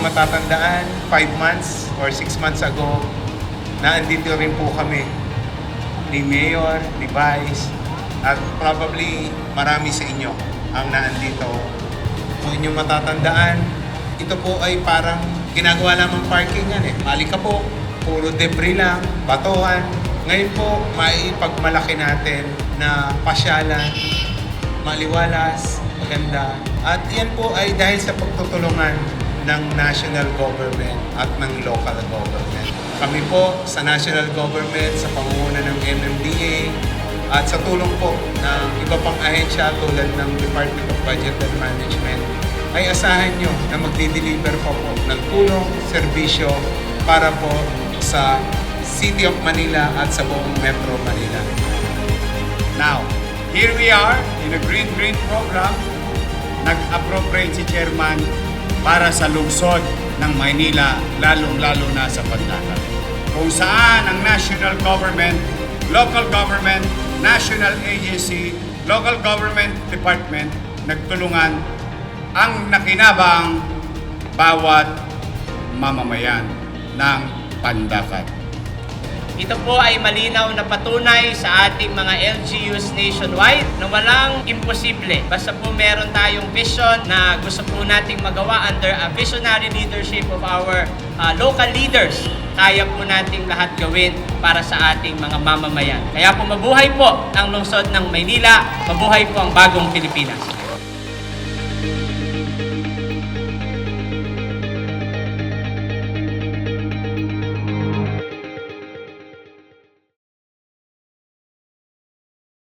matatandaan, 5 months or 6 months ago, naandito rin po kami ni Mayor, ni Vice, at probably marami sa inyo ang naandito. Kung inyong matatandaan, ito po ay parang ginagawa lamang parking yan eh. Mali ka po, puro debris lang, batuhan. Ngayon po, maipagmalaki natin na pasyalan, maliwalas, maganda. At yan po ay dahil sa pagtutulungan ng national government at ng local government. Kami po sa national government, sa pangunguna ng MMDA, at sa tulong po ng iba pang ahensya tulad ng Department of Budget and Management, ay asahan nyo na magdi-deliver po ng tulong, serbisyo para po sa City of Manila at sa buong Metro Manila. Now, here we are in a Green program. Nag-appropriate si Chairman para sa lungsod ng Maynila, lalong-lalo na sa Pandakan. Kung saan ang national government, local government, national agency, local government department nagtulungan ang nakinabang bawat mamamayan ng Pandakan. Ito po ay malinaw na patunay sa ating mga LGUs nationwide na walang imposible. Basta po meron tayong vision na gusto po nating magawa under a visionary leadership of our local leaders. Kaya po nating lahat gawin para sa ating mga mamamayan. Kaya po mabuhay po ang lungsod ng Maynila, mabuhay po ang bagong Pilipinas.